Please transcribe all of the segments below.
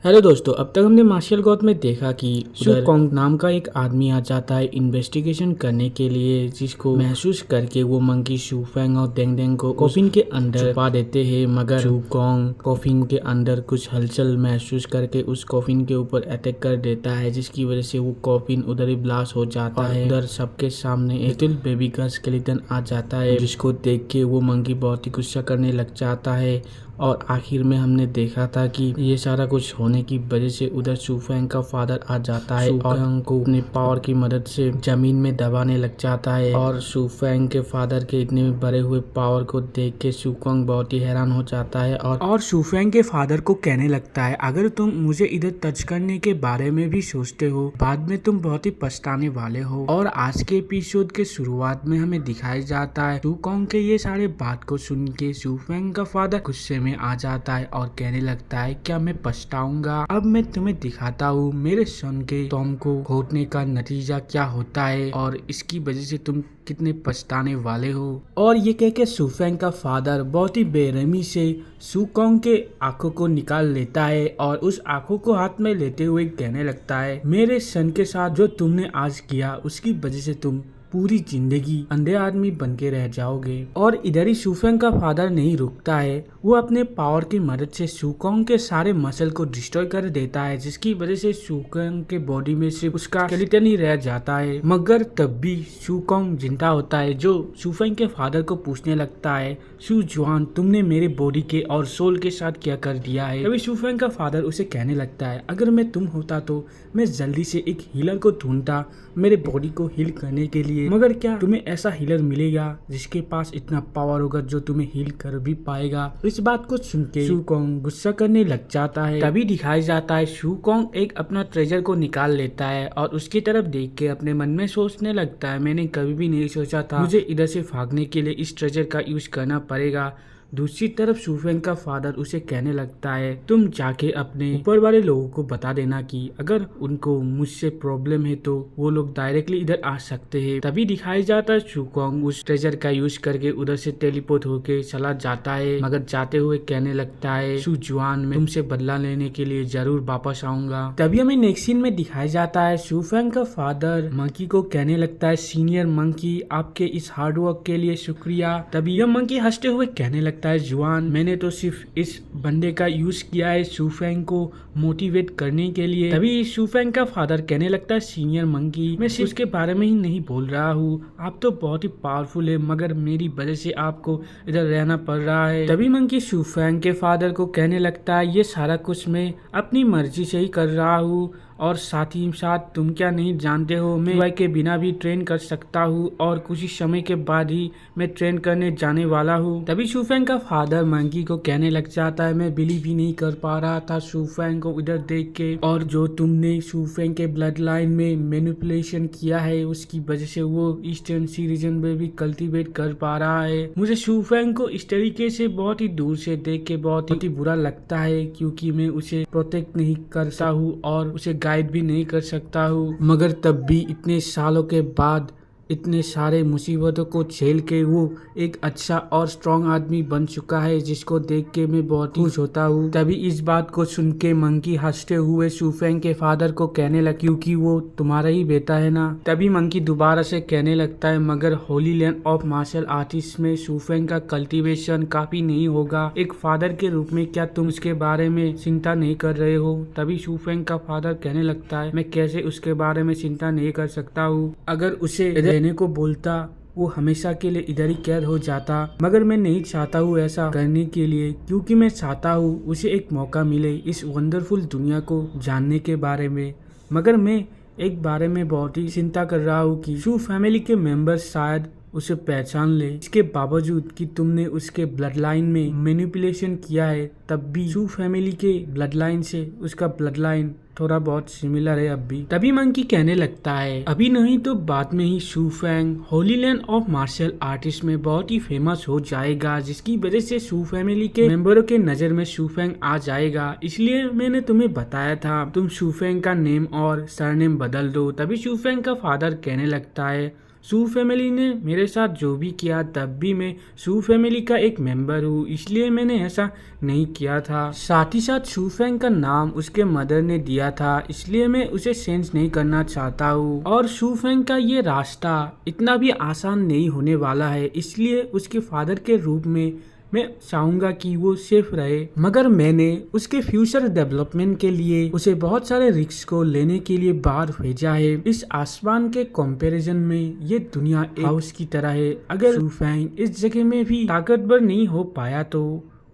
Hello दोस्तों, अब तक हमने मार्शल गॉथ में देखा कि उधर कॉन्ग नाम का एक आदमी आ जाता है इन्वेस्टिगेशन करने के लिए, जिसको महसूस करके वो मंकी शू फैंग और डेंग डेंग को कॉफिन के अंदर छुपा देते हैं। मगर शू कॉन्ग कॉफिन के अंदर कुछ हलचल महसूस करके उस कॉफिन के ऊपर अटैक कर देता है, जिसकी वजह से वो कॉफिन उधर ही ब्लास्ट हो जाता है। उधर सबके सामने एक लिटिल बेबी का स्केलेटन आ जाता है, जिसको देख के वो मंकी बहुत ही गुस्सा करने लग जाता है। और आखिर में हमने देखा था कि ये सारा कुछ होने की वजह से उधर शू फैंग का फादर आ जाता है और को अपने पावर की मदद से जमीन में दबाने लग जाता है। और शू फैंग के फादर के इतने बड़े हुए पावर को देख के शू कॉन्ग बहुत ही हैरान हो जाता है और शू फैंग के फादर को कहने लगता है, अगर तुम मुझे इधर टच करने के बारे में भी सोचते हो, बाद में तुम बहुत ही पछताने वाले हो। और आज के एपिसोड के शुरुआत में हमें दिखाया जाता है शू कॉन्ग के ये सारे बात को सुन के शू फैंग का फादर गुस्से में आ जाता है और कहने लगता है, क्या मैं पछताऊंगा? अब मैं तुम्हें दिखाता हूँ मेरे सन के टॉम को खोने का नतीजा क्या होता है और इसकी वजह से तुम कितने पछताने वाले हो। और ये कह के शू फैंग का फादर बहुत ही बेरहमी से शू कॉन्ग के आंखों को निकाल लेता है और उस आंखों को हाथ में लेते हुए कहने लगता है, मेरे सन के साथ जो तुमने आज किया उसकी वजह से तुम पूरी जिंदगी अंधे आदमी बन के रह जाओगे। और इधर ही शू फैंग का फादर नहीं रुकता है, वो अपने पावर की मदद से शू कॉन्ग के सारे मसल को डिस्ट्रॉय कर देता है, जिसकी वजह से शू कॉन्ग के बॉडी में सिर्फ उसका स्केलेटन ही रह जाता है। मगर तब भी शू कॉन्ग जिंदा होता है, जो शू फैंग के फादर को पूछने लगता है, शू जुआन तुमने मेरे बॉडी के और सोल के साथ क्या कर दिया है? तभी शू फैंग का फादर उसे कहने लगता है, अगर मैं तुम होता तो मैं जल्दी से एक हीलर को ढूंढता मेरे बॉडी को हील करने के लिए, मगर क्या तुम्हें ऐसा हीलर मिलेगा जिसके पास इतना पावर होगा जो तुम्हें हील कर भी पाएगा? इस बात को सुन के शू कॉन्ग गुस्सा करने लग जाता है। तभी दिखाया जाता है शू कॉन्ग एक अपना ट्रेजर को निकाल लेता है और उसकी तरफ देख के अपने मन में सोचने लगता है, मैंने कभी भी नहीं सोचा था मुझे इधर से भागने के लिए इस ट्रेजर का यूज करना पड़ेगा। दूसरी तरफ शू फैंग का फादर उसे कहने लगता है, तुम जाके अपने ऊपर वाले लोगों को बता देना कि अगर उनको मुझसे प्रॉब्लम है तो वो लोग डायरेक्टली इधर आ सकते हैं। तभी दिखाया जाता है शू कॉन्ग उस ट्रेजर का यूज करके उधर से टेलीपोर्ट होके चला जाता है, मगर जाते हुए कहने लगता है, शू जुआन मैं तुमसे बदला लेने के लिए जरूर वापस आऊंगा। तभी हमें नेक्स्ट सीन में दिखाया जाता है शू फैंग का फादर मंकी को कहने लगता है, सीनियर मंकी आपके इस हार्डवर्क के लिए शुक्रिया। तभी यह मंकी हंसते हुए कहने लगता है, जुआन मैंने तो सिर्फ इस बंदे का यूज किया है शू फैंग को मोटिवेट करने के लिए। तभी शू फैंग का फादर कहने लगता है, सीनियर मंकी मैं सिर्फ उसके बारे में ही नहीं बोल रहा हूँ, आप तो बहुत ही पावरफुल है, मगर मेरी वजह से आपको इधर रहना पड़ रहा है। तभी मंकी शू फैंग के फादर को कहने लगता है, ये सारा कुछ मैं अपनी मर्जी से ही कर रहा हूँ और साथ ही साथ तुम क्या नहीं जानते हो, मैं वाई के बिना भी ट्रेन कर सकता हूँ और कुछ ही समय के बाद ही मैं ट्रेन करने जाने वाला हूँ। तभी शू फैंग का फादर मंकी को कहने लग जाता है, मैं बिलीव ही नहीं कर पा रहा था शू फैंग को इधर देख के, और जो तुमने शू फैंग के ब्लड लाइन में मैनिपुलेशन किया है उसकी वजह से वो ईस्टर्न सी रीजन में भी कल्टीवेट कर पा रहा है। मुझे शू फैंग को इस तरीके से बहुत ही दूर से देख के बहुत ही बुरा लगता है, क्योंकि मैं उसे प्रोटेक्ट नहीं करता हूँ और उसे गाइड भी नहीं कर सकता हूँ, मगर तब भी इतने सालों के बाद इतने सारे मुसीबतों को झेल के वो एक अच्छा और स्ट्रॉन्ग आदमी बन चुका है, जिसको देख के मैं बहुत खुश होता हूँ। तभी इस बात को सुन के मंकी हंसते हुए शू फैंग के फादर को कहने लगा, क्योंकि वो तुम्हारा ही बेटा है ना। तभी मंकी दोबारा से कहने लगता है, मगर holy land of martial artist में शू फैंग का कल्टीवेशन काफी नहीं होगा, एक फादर के रूप में क्या तुम उसके बारे में चिंता नहीं कर रहे हो? तभी शू फैंग का फादर कहने लगता है, मैं कैसे उसके बारे में चिंता नहीं कर सकता हूँ, अगर उसे रहने को बोलता वो हमेशा के लिए इधर ही कैद हो जाता, मगर मैं नहीं चाहता हूँ ऐसा करने के लिए, क्योंकि मैं चाहता हूँ उसे एक मौका मिले इस वंडरफुल दुनिया को जानने के बारे में। मगर मैं एक बारे में बहुत ही चिंता कर रहा हूँ कि शू फैमिली के मेंबर्स शायद उसे पहचान ले, इसके बावजूद कि तुमने उसके ब्लड लाइन में मैनिपुलेशन किया है, तब भी शू फैमिली के ब्लड लाइन से उसका ब्लड लाइन थोड़ा बहुत सिमिलर है अब भी। तभी मंकी कहने लगता है, अभी नहीं तो बाद में ही Shu Fang holy land of martial artist में बहुत ही फेमस हो जाएगा, जिसकी वजह से शू फैमिली के मेंबरों के नजर में शू फैंग आ जाएगा, इसलिए मैंने तुम्हें बताया था तुम शू फैंग का नेम और सरनेम बदल दो। तभी शू फैंग का फादर कहने लगता है, शू फैमिली ने मेरे साथ जो भी किया तब भी मैं शू फैमिली का एक मेंबर हूँ, इसलिए मैंने ऐसा नहीं किया था। साथ ही साथ शू फेंग का नाम उसके मदर ने दिया था, इसलिए मैं उसे चेंज नहीं करना चाहता हूँ। और शू फेंग का ये रास्ता इतना भी आसान नहीं होने वाला है, इसलिए उसके फादर के रूप में मैं चाहूंगा कि वो सेफ रहे। मगर मैंने उसके फ्यूचर डेवलपमेंट के लिए उसे बहुत सारे रिस्क को लेने के लिए बाहर भेजा है। इस आसमान के कंपैरिजन में ये दुनिया एक हाउस की तरह है। अगर शू फेंग इस जगह में भी ताकतवर नहीं हो पाया तो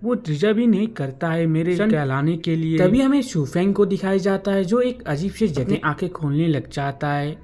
वो डिजर्व ही नहीं करता है मेरे सन कहलाने के लिए। तभी हमें शू फेंग को दिखाया जाता है जो एक अजीब सी जगह में आंखें खोलने लग जाता है,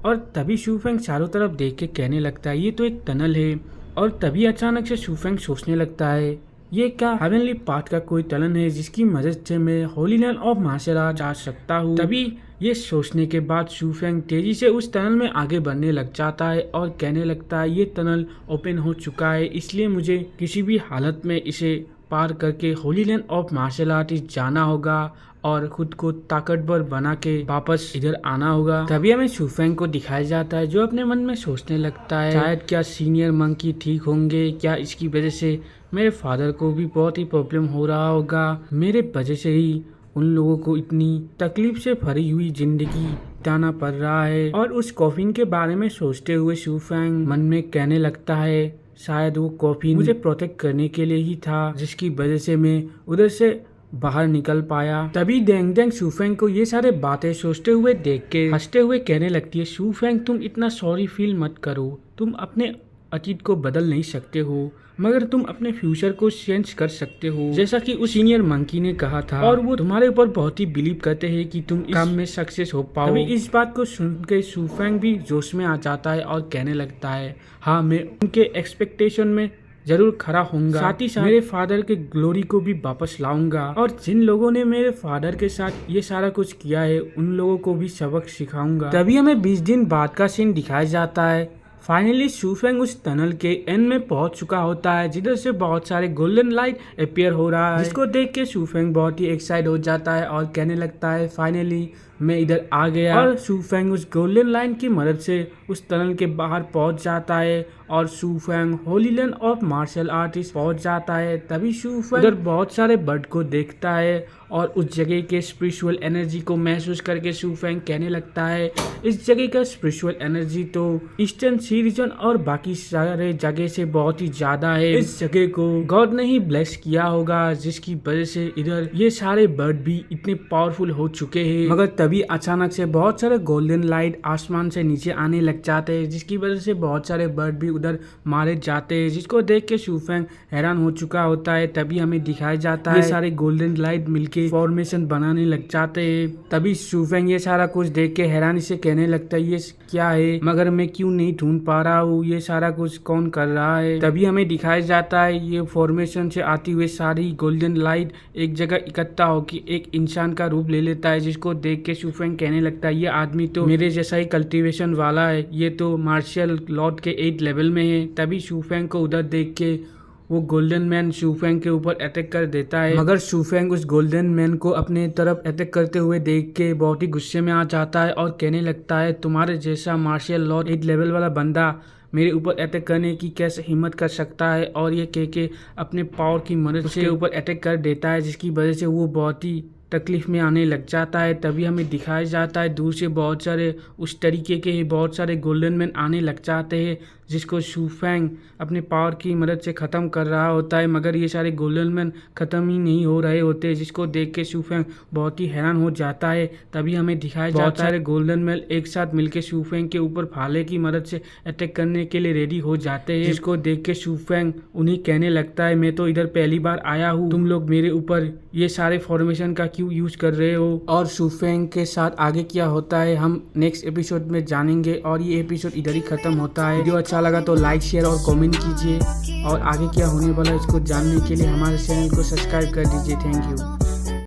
और तभी शू फेंग चारों तरफ देख के कहने लगता है ये तो एक टनल है। और तभी अचानक से शू फेंग सोचने लगता है ये क्या हेवनली पाथ का कोई टनल है जिसकी मदद से मैं holy land of martial art जा सकता हूँ। तभी ये सोचने के बाद शू फेंग तेजी से उस टनल में आगे बढ़ने लग जाता है और कहने लगता है ये टनल ओपन हो चुका है, इसलिए मुझे किसी भी हालत में इसे पार करके holy land of martial art जाना होगा और खुद को ताकतवर बना के वापस इधर आना होगा। तभी हमें शू फेंग को दिखाया जाता है जो अपने मन में सोचने लगता है शायद क्या सीनियर मंकी ठीक होंगे, क्या इसकी वजह से मेरे फादर को भी बहुत ही प्रॉब्लम हो रहा होगा, मेरे वजह से ही उन लोगों को इतनी तकलीफ से भरी हुई जिंदगी बिताना पड़ रहा है। और उस कॉफिन के बारे में सोचते हुए शू फेंग मन में कहने लगता है शायद वो कॉफिन मुझे प्रोटेक्ट करने के लिए ही था, जिसकी वजह से मैं उधर से बाहर निकल पाया। तभी डेंग डेंग शू फेंग को ये सारे बातें सोचते हुए देख के हंसते हुए कहने लगती है शू फेंग तुम इतना सॉरी फील मत करो, तुम अपने अतीत को बदल नहीं सकते हो मगर तुम अपने फ्यूचर को चेंज कर सकते हो, जैसा कि उस सीनियर मंकी ने कहा था, और वो तुम्हारे ऊपर बहुत ही बिलीव करते हैं कि तुम इस काम में सक्सेस हो पाओ। तभी इस बात को सुन के शू फेंग भी जोश में आ जाता है और कहने लगता है हाँ मैं उनके एक्सपेक्टेशन में जरूर खड़ा होऊंगा, साथ ही साथ मेरे फादर के ग्लोरी को भी वापस लाऊंगा, और जिन लोगों ने मेरे फादर के साथ ये सारा कुछ किया है उन लोगों को भी सबक सिखाऊंगा। तभी हमें 20 दिन बाद का सीन दिखाया जाता है। फाइनली शू फेंग उस टनल के एंड में पहुंच चुका होता है जिधर से बहुत सारे गोल्डन लाइट अपीयर हो रहा है, जिसको देख के शू फेंग बहुत ही एक्साइट हो जाता है और कहने लगता है फाइनली मैं इधर आ गया। और शू फेंग उस गोल्डन लाइन की मदद से उस टनल के बाहर पहुंच जाता है और Shu Feng holy land of martial artist पहुंच जाता है। तभी शू फेंग उधर बहुत सारे बर्ड को देखता है और उस जगह के स्पिरिचुअल एनर्जी को महसूस करके शू फेंग कहने लगता है इस जगह का स्पिरिचुअल एनर्जी तो ईस्टर्न सी रीजन और बाकी सारे जगह से बहुत ही ज्यादा है। इस जगह को गॉड ने ही ब्लेस किया होगा, जिसकी वजह से इधर ये सारे बर्ड भी इतने पावरफुल हो चुके हैं। मगर तभी अचानक से बहुत सारे गोल्डन लाइट आसमान से नीचे आने लग जाते हैं, जिसकी वजह से बहुत सारे बर्ड भी उधर मारे जाते हैं, जिसको देख के शू फेंग हैरान हो चुका होता है। तभी हमें दिखाया जाता है ये सारे गोल्डन लाइट मिलके फॉर्मेशन बनाने लग जाते हैं। तभी शू फेंग ये सारा कुछ देख के हैरानी से कहने लगता है ये क्या है, मगर मैं क्यों नहीं ढूंढ पा रहा हूँ, ये सारा कुछ कौन कर रहा है। तभी हमें दिखाया जाता है ये फॉर्मेशन से आती हुई सारी गोल्डन लाइट एक जगह इकट्ठा होकर एक इंसान का रूप ले लेता है, जिसको देख के शू फेंग कहने लगता है ये आदमी तो मेरे जैसा ही कल्टीवेशन वाला है, ये तो मार्शल लॉर्ड के 8 लेवल में है। तभी शू फेंग को उधर देख के वो गोल्डन मैन शू फेंग के ऊपर अटैक कर देता है, मगर शू फेंग उस गोल्डन मैन को अपने तरफ अटैक करते हुए देख के बहुत ही गुस्से में आ जाता है और कहने लगता है तुम्हारे जैसा मार्शल लॉर्ड 8 लेवल वाला बंदा मेरे ऊपर अटैक करने की कैसे हिम्मत कर सकता है। और ये कह के अपने पावर की मदद से ऊपर अटैक कर देता है, जिसकी वजह से वो बहुत ही तकलीफ में आने लग जाता है। तभी हमें दिखाया जाता है दूर से बहुत सारे उस तरीके के ही बहुत सारे गोल्डन मैन आने लग जाते हैं, जिसको शू फेंग अपने पावर की मदद से ख़त्म कर रहा होता है, मगर ये सारे गोल्डन मैन ख़त्म ही नहीं हो रहे होते, जिसको देख के शू फेंग बहुत ही हैरान हो जाता है। तभी हमें दिखाया जाता है बहुत सारे गोल्डन मैन एक साथ मिलकर शू फेंग के ऊपर भाले की मदद से अटैक करने के लिए रेडी हो जाते हैं, जिसको देख के शू फेंग उन्हें कहने लगता है मैं तो इधर पहली बार आया हूँ, तुम लोग मेरे ऊपर ये सारे फॉर्मेशन का क्यों यूज कर रहे हो। और शू फेंग के साथ आगे क्या होता है हम नेक्स्ट एपिसोड में जानेंगे, और ये एपिसोड इधर ही खत्म होता है। वीडियो अच्छा लगा तो लाइक शेयर और कमेंट कीजिए, और आगे क्या होने वाला है इसको जानने के लिए हमारे चैनल को सब्सक्राइब कर दीजिए। Thank you.